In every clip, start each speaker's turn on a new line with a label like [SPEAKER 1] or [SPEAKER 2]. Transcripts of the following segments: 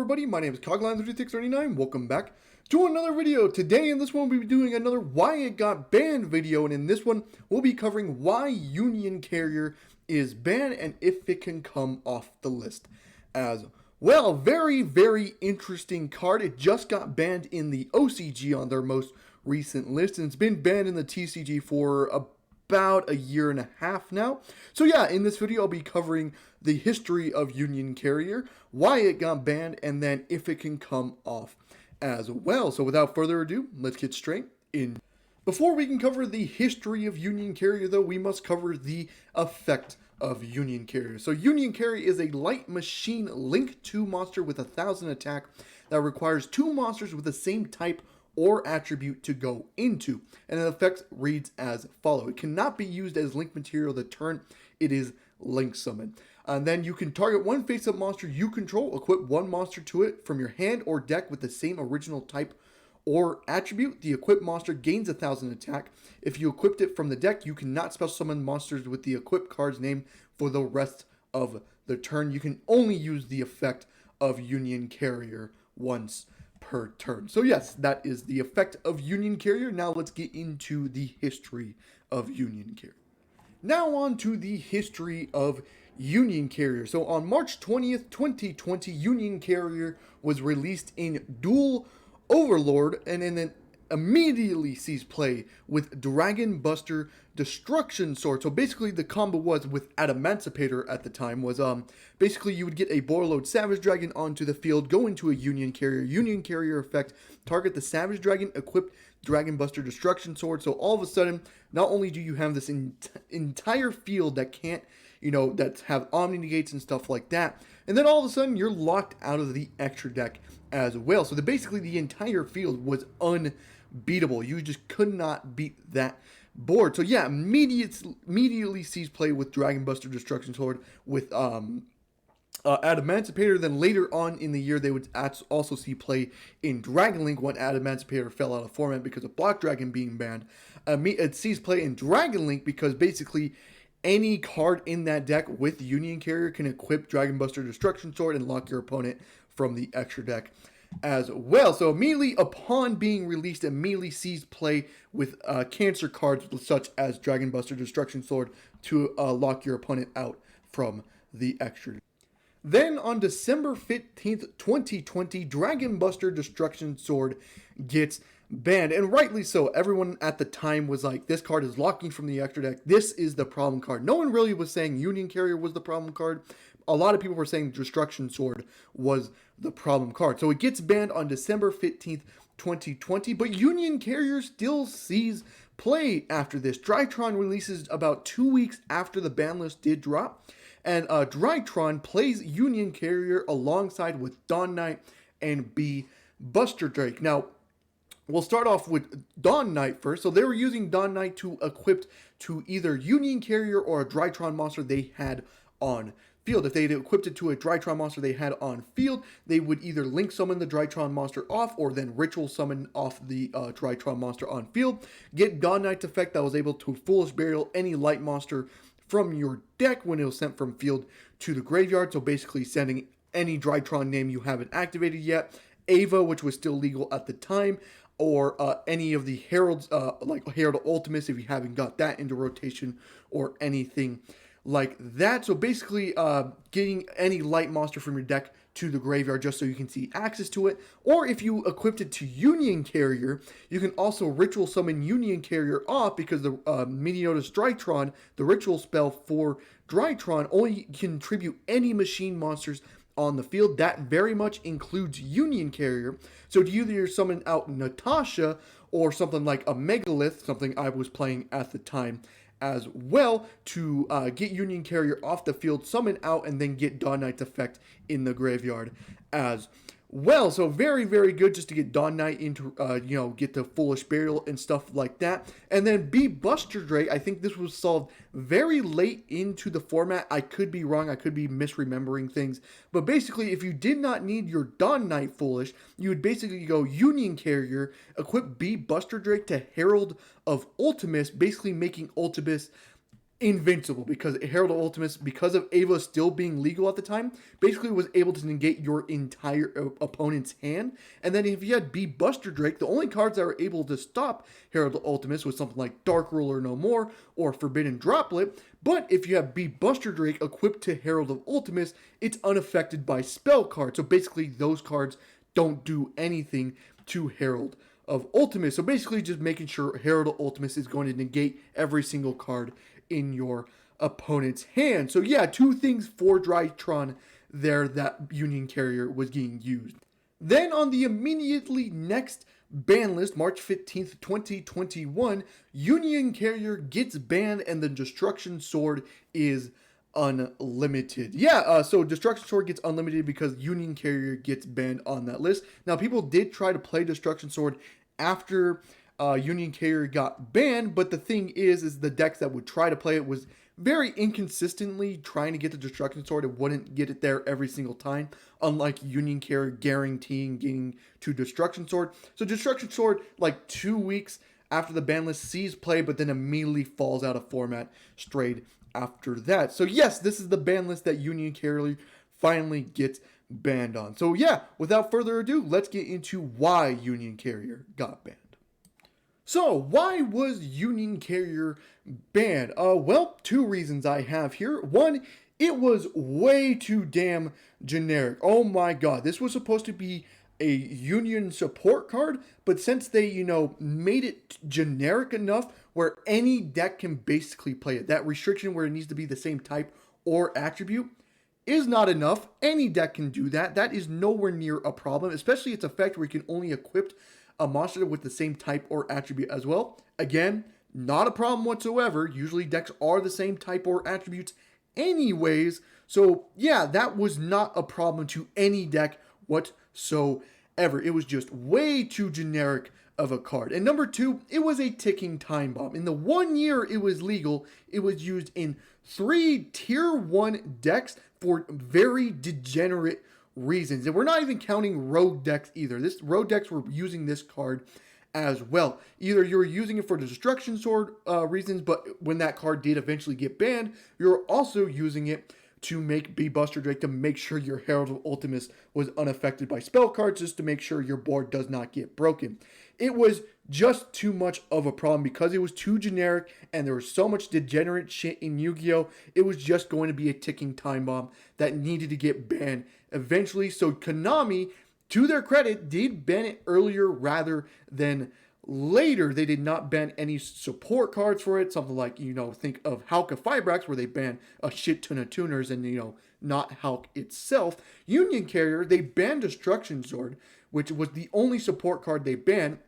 [SPEAKER 1] everybody, my name is Cogline3639, welcome back to another video. Today in this one we'll be doing another Why It Got Banned video, and in this one we'll be covering why Union Carrier is banned and if it can come off the list as well. Very interesting card. It just got banned in the OCG on their most recent list, and it's been banned in the TCG for about a year and a half now. So yeah, in this video I'll be covering the history of Union Carrier, why it got banned, and then if it can come off as well. So without further ado, let's get straight in. Before we can cover the history of Union Carrier though, we must cover the effect of Union Carrier. So Union Carrier is a light machine Link 2 monster with 1000 attack that requires 2 monsters with the same type or attribute to go into, and the effect reads as follows. It cannot be used as link material the turn it is link summoned. And then you can target one face-up monster you control, equip one monster to it from your hand or deck with the same original type or attribute. The equipped monster gains 1000 attack. If you equipped it from the deck, you cannot special summon monsters with the equipped card's name for the rest of the turn. You can only use the effect of Union Carrier once per turn. So yes, that is the effect of Union Carrier. Now let's get into the history of Union Carrier. Now on to the history of Union Carrier. So on March 20th, 2020, Union Carrier was released in Dual Overlord, and then immediately sees play with Dragon Buster Destruction Sword. So basically the combo was with Adamantipator at the time was basically you would get a Borreload Savage Dragon onto the field, go into a Union Carrier effect, target the Savage Dragon, equip Dragon Buster Destruction Sword. So all of a sudden, not only do you have this entire field that can't, that have Omni Negates and stuff like that, and then all of a sudden you're locked out of the extra deck as well. So basically the entire field was unbeatable. You just could not beat that board. So yeah, immediately sees play with Dragon Buster Destruction Sword with Adamantipator. Then later on in the year they would also see play in Dragon Link when Adamantipator fell out of format because of Block Dragon being banned. It sees play in Dragon Link because basically any card in that deck with Union Carrier can equip Dragon Buster Destruction Sword and lock your opponent from the extra deck as well. So immediately upon being released, immediately sees play with cancer cards such as Dragon Buster Destruction Sword to lock your opponent out from the extra. Then on December 15th, 2020, Dragon Buster Destruction Sword gets banned, and rightly so. Everyone at the time was like, this card is locking from the extra deck. This is the problem card. No one really was saying Union Carrier was the problem card. A lot of people were saying Destruction Sword was the problem card. So it gets banned on December 15th, 2020, but Union Carrier still sees play after this. Drytron releases about 2 weeks after the ban list did drop, and Drytron plays Union Carrier alongside with Dawn Knight and B Buster Drake. Now, we'll start off with Dawn Knight first. So they were using Dawn Knight to equip to either Union Carrier or a Drytron monster they had on field. If they had equipped it to a Drytron monster they had on field, they would either link summon the Drytron monster off or then ritual summon off the Drytron monster on field. Get Dawn Knight's effect that was able to Foolish Burial any light monster from your deck when it was sent from field to the graveyard. So basically sending any Drytron name you haven't activated yet. Ava, which was still legal at the time, or any of the Heralds, like Herald Ultimates if you haven't got that into rotation, or anything like that. So basically getting any light monster from your deck to the graveyard just so you can see access to it. Or if you equipped it to Union Carrier, you can also ritual summon Union Carrier off, because the Miniota's Drytron, the ritual spell for Drytron, only contribute any machine monsters on the field. That very much includes Union Carrier. So to either summon out Natasha or something like a Megalith, something I was playing at the time as well, to get Union Carrier off the field, summon out, and then get Dawn Knight's effect in the graveyard as well. So very good just to get Dawn Knight into, get the Foolish Burial and stuff like that. And then B Buster Drake, I think this was solved very late into the format. I could be wrong, I could be misremembering things. But basically, if you did not need your Dawn Knight Foolish, you would basically go Union Carrier, equip B Buster Drake to Herald of Ultimus, basically making Ultimus invincible, because Herald of Ultimates, because of Ava still being legal at the time, basically was able to negate your entire opponent's hand. And then if you had B Buster Drake, the only cards that were able to stop Herald of Ultimates was something like Dark Ruler No More or Forbidden Droplet. But if you have B Buster Drake equipped to Herald of Ultimates, it's unaffected by spell cards. So basically those cards don't do anything to Herald of Ultimates. So basically just making sure Herald of Ultimates is going to negate every single card in your opponent's hand. So yeah, two things for Drytron there that Union Carrier was getting used. Then on the immediately next ban list, March 15th, 2021, Union Carrier gets banned and the Destruction Sword is unlimited. Yeah, so Destruction Sword gets unlimited because Union Carrier gets banned on that list. Now, people did try to play Destruction Sword after Union Carrier got banned, but the thing is the decks that would try to play it was very inconsistently trying to get the Destruction Sword. It wouldn't get it there every single time, unlike Union Carrier guaranteeing getting to Destruction Sword. So Destruction Sword, like 2 weeks after the ban list, sees play, but then immediately falls out of format straight after that. So yes, this is the ban list that Union Carrier finally gets banned on. So yeah, without further ado, let's get into why Union Carrier got banned. So, why was Union Carrier banned? Well, two reasons I have here. One, it was way too damn generic. Oh my god, this was supposed to be a Union support card, but since they, made it generic enough where any deck can basically play it, that restriction where it needs to be the same type or attribute is not enough. Any deck can do that. That is nowhere near a problem, especially its effect where you can only equip a monster with the same type or attribute as well. Again, not a problem whatsoever. Usually decks are the same type or attributes anyways. So yeah, that was not a problem to any deck whatsoever. It was just way too generic of a card. And number two, it was a ticking time bomb. In the 1 year it was legal, it was used in 3 tier 1 decks for very degenerate reasons. And we're not even counting rogue decks either. This rogue decks were using this card as well. Either you're using it for the Destruction Sword reasons, but when that card did eventually get banned, you're also using it to make B Buster Drake to make sure your Herald of Ultimates was unaffected by spell cards, just to make sure your board does not get broken. It was just too much of a problem because it was too generic and there was so much degenerate shit in Yu-Gi-Oh! It was just going to be a ticking time bomb that needed to get banned eventually. So Konami, to their credit, did ban it earlier rather than later. They did not ban any support cards for it. Something like, think of Hulk Fibrax, where they ban a shit ton of tuners and, not Hulk itself. Union Carrier, they banned Destruction Sword, which was the only support card they banned.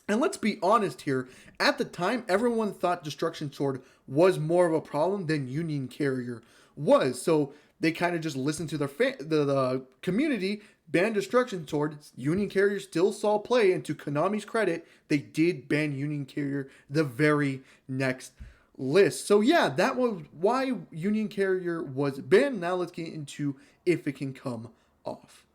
[SPEAKER 1] And let's be honest here, at the time, everyone thought Destruction Sword was more of a problem than Union Carrier was. So they kind of just listened to the community, banned Destruction Sword. Union Carrier still saw play, and to Konami's credit, they did ban Union Carrier the very next list. So yeah, that was why Union Carrier was banned. Now let's get into if it can come off.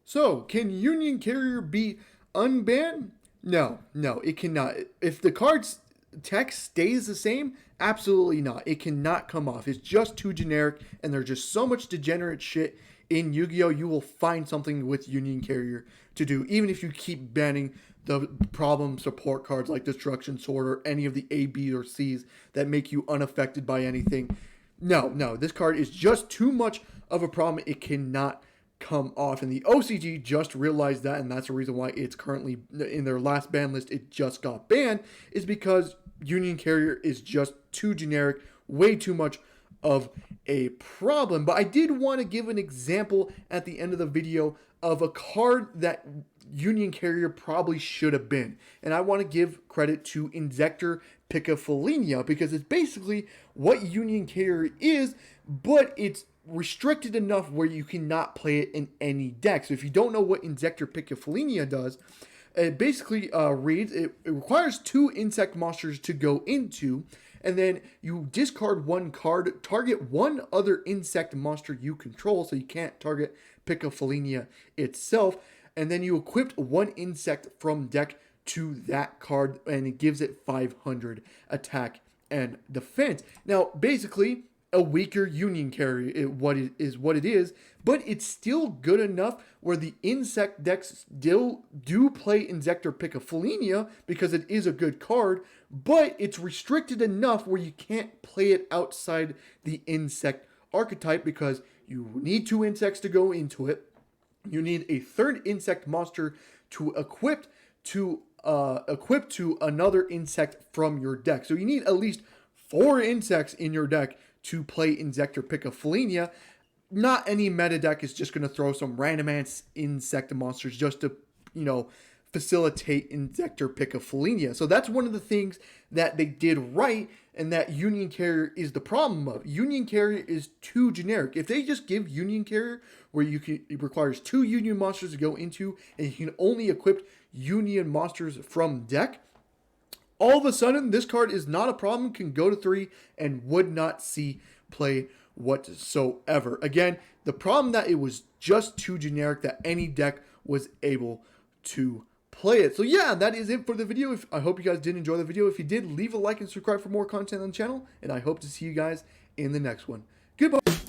[SPEAKER 1] So, can Union Carrier be unbanned? No, it cannot. If the card's text stays the same, absolutely not. It cannot come off. It's just too generic, and there's just so much degenerate shit in Yu-Gi-Oh! You will find something with Union Carrier to do, even if you keep banning the problem support cards like Destruction Sword or any of the A, B, or C's that make you unaffected by anything. No, this card is just too much of a problem. It cannot come off, and the OCG just realized that, and that's the reason why it's currently in their last ban list. It just got banned, is because Union Carrier is just too generic, way too much of a problem. But I did want to give an example at the end of the video of a card that Union Carrier probably should have been, and I want to give credit to Inzektor Picafelinia, because it's basically what Union Carrier is, but it's restricted enough where you cannot play it in any deck. So if you don't know what Inzektor Picafelinia does, it basically reads, it requires 2 insect monsters to go into, and then you discard 1 card, target 1 other insect monster you control, so you can't target Picafelinia itself, and then you equip 1 insect from deck to that card, and it gives it 500 attack and defense. Now, basically, a weaker Union carrier is what it is, but it's still good enough where the insect decks still do play Inzektor Picophilia because it is a good card, but it's restricted enough where you can't play it outside the insect archetype because you need 2 insects to go into it. You need a 3rd insect monster to equip to another insect from your deck. So you need at least 4 insects in your deck to play Inzektor Picophilia. Not any meta deck is just going to throw some random insect monsters just to, facilitate Inzektor Picophilia. So that's one of the things that they did right, and that Union Carrier is the problem of. Union Carrier is too generic. If they just give Union Carrier, where it requires 2 Union monsters to go into, and you can only equip Union monsters from deck, all of a sudden this card is not a problem, can go to 3, and would not see play whatsoever. Again, the problem that it was just too generic that any deck was able to play it. So yeah, that is it for the video. I hope you guys did enjoy the video. If you did, leave a like and subscribe for more content on the channel, and I hope to see you guys in the next one. Goodbye.